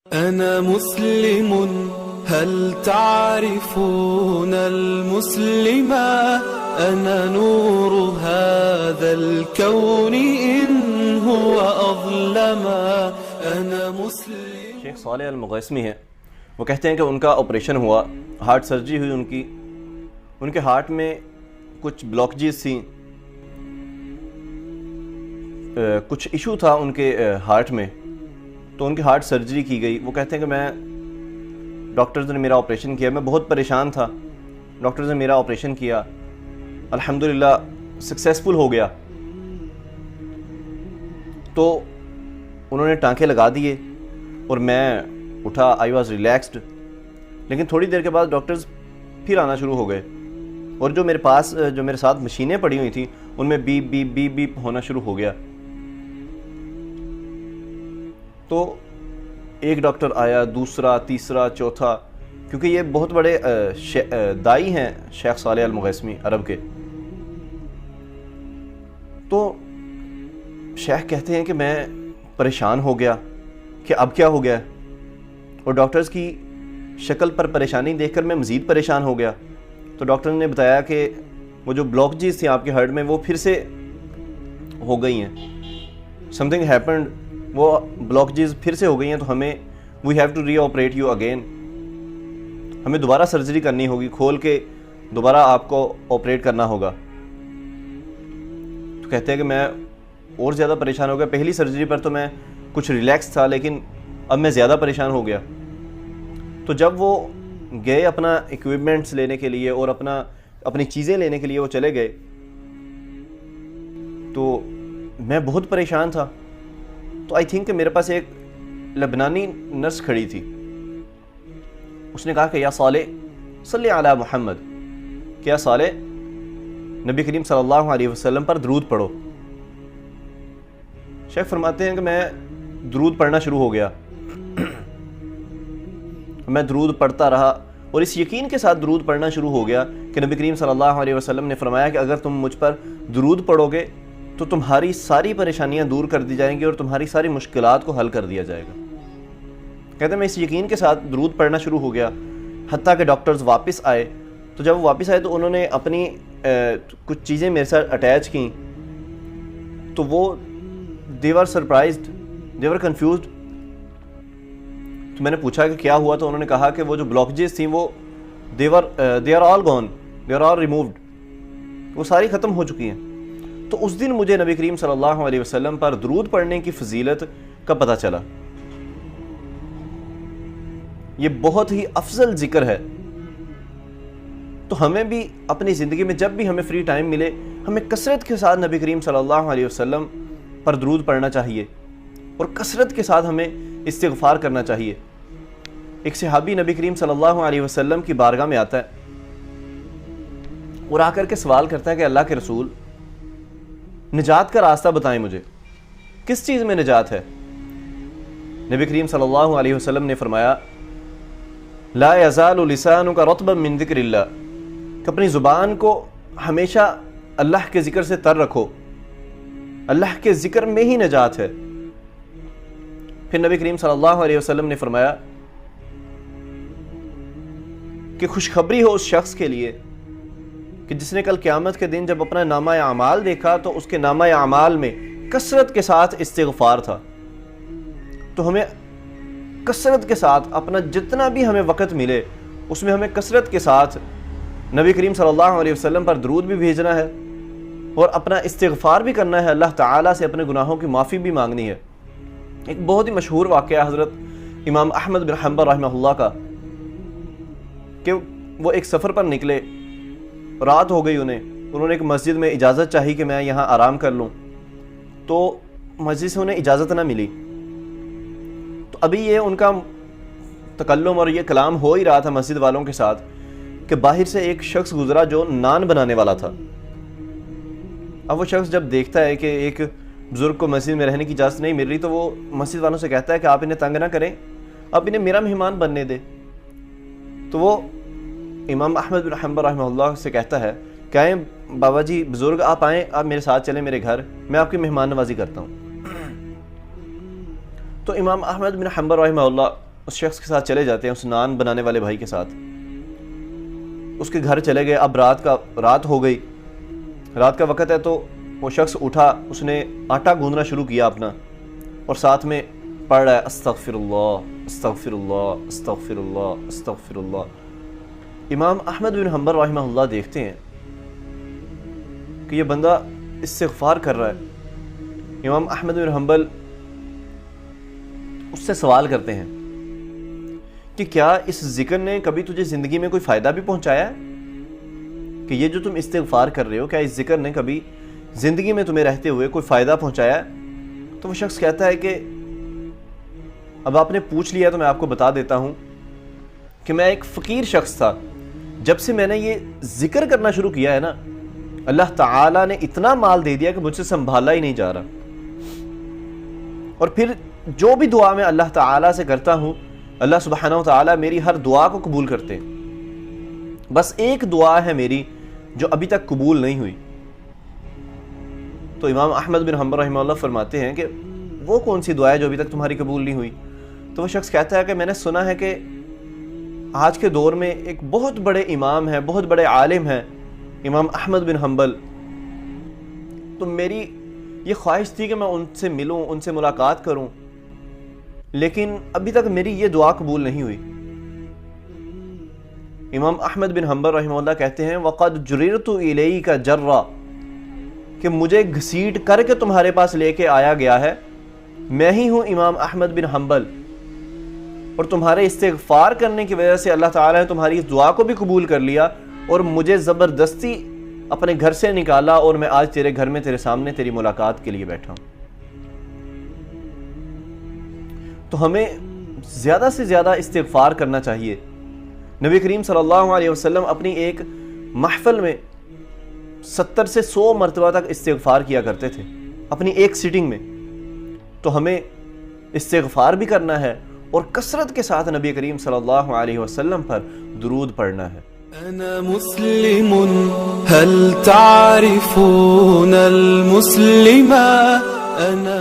أنا مسلم هل تعرفون المسلم أنا نور هذا الكون إن هو أظلم أنا مسلم. شیخ صالح المغیثمی ہیں، وہ کہتے ہیں کہ ان کا آپریشن ہوا، ہارٹ سرجری ہوئی ان کے ہارٹ میں کچھ بلاکجز تھیں، کچھ ایشو تھا ان کے ہارٹ میں، تو ان کی ہارٹ سرجری کی گئی. وہ کہتے ہیں کہ میں ڈاکٹرز نے میرا آپریشن کیا، میں بہت پریشان تھا، ڈاکٹرز نے میرا آپریشن کیا، الحمدللہ سکسیسفل ہو گیا. تو انہوں نے ٹانکے لگا دیے اور میں اٹھا، آئی واز ریلیکسڈ. لیکن تھوڑی دیر کے بعد ڈاکٹرز پھر آنا شروع ہو گئے، اور جو میرے ساتھ مشینیں پڑی ہوئی تھیں ان میں بیپ بیپ بیپ بیپ ہونا شروع ہو گیا. تو ایک ڈاکٹر آیا، دوسرا، تیسرا، چوتھا، کیونکہ یہ بہت بڑے دائی ہیں شیخ صالح المغیثمی عرب کے. تو شیخ کہتے ہیں کہ میں پریشان ہو گیا کہ اب کیا ہو گیا، اور ڈاکٹرز کی شکل پر پریشانی دیکھ کر میں مزید پریشان ہو گیا. تو ڈاکٹر نے بتایا کہ وہ جو بلاکجز تھیں آپ کے ہارٹ میں وہ پھر سے ہو گئی ہیں، سم تھنگ ہیپنڈ، وہ بلاکجز پھر سے ہو گئی ہیں، تو ہمیں we have to reoperate you again, ہمیں دوبارہ سرجری کرنی ہوگی، کھول کے دوبارہ آپ کو آپریٹ کرنا ہوگا. تو کہتے ہیں کہ میں اور زیادہ پریشان ہو گیا. پہلی سرجری پر تو میں کچھ ریلیکس تھا، لیکن اب میں زیادہ پریشان ہو گیا. تو جب وہ گئے اپنا ایکوپمنٹس لینے کے لیے اور اپنی چیزیں لینے کے لیے وہ چلے گئے، تو میں بہت پریشان تھا. تو آئی تھنک کہ میرے پاس ایک لبنانی نرس کھڑی تھی، اس نے کہا کہ یا صالح صلی علی محمد، کہ یا صالح نبی کریم صلی اللہ علیہ وسلم پر درود پڑھو. شیخ فرماتے ہیں کہ میں درود پڑھنا شروع ہو گیا، میں درود پڑھتا رہا، اور اس یقین کے ساتھ درود پڑھنا شروع ہو گیا کہ نبی کریم صلی اللہ علیہ وسلم نے فرمایا کہ اگر تم مجھ پر درود پڑھو گے تو تمہاری ساری پریشانیاں دور کر دی جائیں گی اور تمہاری ساری مشکلات کو حل کر دیا جائے گا. کہتے ہیں میں اس یقین کے ساتھ درود پڑھنا شروع ہو گیا، حتیٰ کہ ڈاکٹرز واپس آئے. تو جب وہ واپس آئے تو انہوں نے اپنی کچھ چیزیں میرے ساتھ اٹیچ کیں، تو وہ they were surprised, they were confused. تو میں نے پوچھا کہ کیا ہوا، تو انہوں نے کہا کہ وہ جو بلاکجز تھیں وہ they are all gone, they are all removed، وہ ساری ختم ہو چکی ہیں. تو اس دن مجھے نبی کریم صلی اللہ علیہ وسلم پر درود پڑھنے کی فضیلت کا پتہ چلا. یہ بہت ہی افضل ذکر ہے. تو ہمیں بھی اپنی زندگی میں جب بھی ہمیں فری ٹائم ملے، ہمیں کثرت کے ساتھ نبی کریم صلی اللہ علیہ وسلم پر درود پڑھنا چاہیے، اور کثرت کے ساتھ ہمیں استغفار کرنا چاہیے. ایک صحابی نبی کریم صلی اللہ علیہ وسلم کی بارگاہ میں آتا ہے اور آ کر کے سوال کرتا ہے کہ اللہ کے رسول، نجات کا راستہ بتائیں مجھے، کس چیز میں نجات ہے؟ نبی کریم صلی اللہ علیہ وسلم نے فرمایا لا یزال لسانک رطبا من ذکر اللہ، کہ اپنی زبان کو ہمیشہ اللہ کے ذکر سے تر رکھو، اللہ کے ذکر میں ہی نجات ہے. پھر نبی کریم صلی اللہ علیہ وسلم نے فرمایا کہ خوشخبری ہو اس شخص کے لیے کہ جس نے کل قیامت کے دن جب اپنا نامہ اعمال دیکھا تو اس کے نامہ اعمال میں کثرت کے ساتھ استغفار تھا. تو ہمیں کثرت کے ساتھ اپنا جتنا بھی ہمیں وقت ملے اس میں ہمیں کثرت کے ساتھ نبی کریم صلی اللہ علیہ وسلم پر درود بھی بھیجنا ہے اور اپنا استغفار بھی کرنا ہے، اللہ تعالیٰ سے اپنے گناہوں کی معافی بھی مانگنی ہے. ایک بہت ہی مشہور واقعہ حضرت امام احمد بن حنبل رحمہ اللہ کا، کہ وہ ایک سفر پر نکلے، رات ہو گئی انہوں نے ایک مسجد میں اجازت چاہی کہ میں یہاں آرام کر لوں، تو مسجد سے انہیں اجازت نہ ملی. تو ابھی یہ ان کا تکلم اور یہ کلام ہو ہی رہا تھا مسجد والوں کے ساتھ کہ باہر سے ایک شخص گزرا جو نان بنانے والا تھا. اب وہ شخص جب دیکھتا ہے کہ ایک بزرگ کو مسجد میں رہنے کی اجازت نہیں مل رہی، تو وہ مسجد والوں سے کہتا ہے کہ آپ انہیں تنگ نہ کریں، آپ انہیں میرا مہمان بننے دیں. تو وہ امام احمد بن حنبل رحمہ اللہ سے کہتا ہے کہ آئیں بابا جی بزرگ، آپ آئیں، آپ میرے ساتھ چلیں میرے گھر، میں آپ کی مہمان نوازی کرتا ہوں. تو امام احمد بن حنبل رحمہ اللہ اس شخص کے ساتھ چلے جاتے ہیں، اس نان بنانے والے بھائی کے ساتھ، اس کے گھر چلے گئے. اب رات ہو گئی، رات کا وقت ہے، تو وہ شخص اٹھا، اس نے آٹا گوندنا شروع کیا اپنا، اور ساتھ میں پڑھ رہا ہے استغفر اللہ استغفر اللہ استغفر اللہ استغفر اللہ. امام احمد بن حنبل رحمہ اللہ دیکھتے ہیں کہ یہ بندہ استغفار کر رہا ہے. امام احمد بن حنبل اس سے سوال کرتے ہیں کہ کیا اس ذکر نے کبھی تجھے زندگی میں کوئی فائدہ بھی پہنچایا ہے؟ کہ یہ جو تم استغفار کر رہے ہو، کیا اس ذکر نے کبھی زندگی میں تمہیں رہتے ہوئے کوئی فائدہ پہنچایا ہے؟ تو وہ شخص کہتا ہے کہ اب آپ نے پوچھ لیا تو میں آپ کو بتا دیتا ہوں کہ میں ایک فقیر شخص تھا. جب سے میں نے یہ ذکر کرنا شروع کیا ہے نا، اللہ تعالیٰ نے اتنا مال دے دیا کہ مجھ سے سنبھالا ہی نہیں جا رہا. اور پھر جو بھی دعا میں اللہ تعالیٰ سے کرتا ہوں، اللہ سبحانہ و تعالیٰ میری ہر دعا کو قبول کرتے ہیں. بس ایک دعا ہے میری جو ابھی تک قبول نہیں ہوئی. تو امام احمد بن حنبل رحمہ اللہ فرماتے ہیں کہ وہ کون سی دعا ہے جو ابھی تک تمہاری قبول نہیں ہوئی؟ تو وہ شخص کہتا ہے کہ میں نے سنا ہے کہ آج کے دور میں ایک بہت بڑے امام ہیں، بہت بڑے عالم ہیں، امام احمد بن حنبل. تو میری یہ خواہش تھی کہ میں ان سے ملوں، ان سے ملاقات کروں، لیکن ابھی تک میری یہ دعا قبول نہیں ہوئی. امام احمد بن حنبل رحمہ اللہ کہتے ہیں وَقَدْ جُرِرْتُ إِلَيْكَ جَرًّا، کہ مجھے گھسیٹ کر کے تمہارے پاس لے کے آیا گیا ہے. میں ہی ہوں امام احمد بن حنبل، اور تمہارے استغفار کرنے کی وجہ سے اللہ تعالیٰ نے تمہاری اس دعا کو بھی قبول کر لیا اور مجھے زبردستی اپنے گھر سے نکالا، اور میں آج تیرے گھر میں تیرے سامنے تیری ملاقات کے لیے بیٹھا ہوں. تو ہمیں زیادہ سے زیادہ استغفار کرنا چاہیے. نبی کریم صلی اللہ علیہ وسلم اپنی ایک محفل میں 70 سے 100 مرتبہ تک استغفار کیا کرتے تھے اپنی ایک سیٹنگ میں. تو ہمیں استغفار بھی کرنا ہے اور کثرت کے ساتھ نبی کریم صلی اللہ علیہ وسلم پر درود پڑھنا ہے. أنا مسلم هل تعرفون المسلم أنا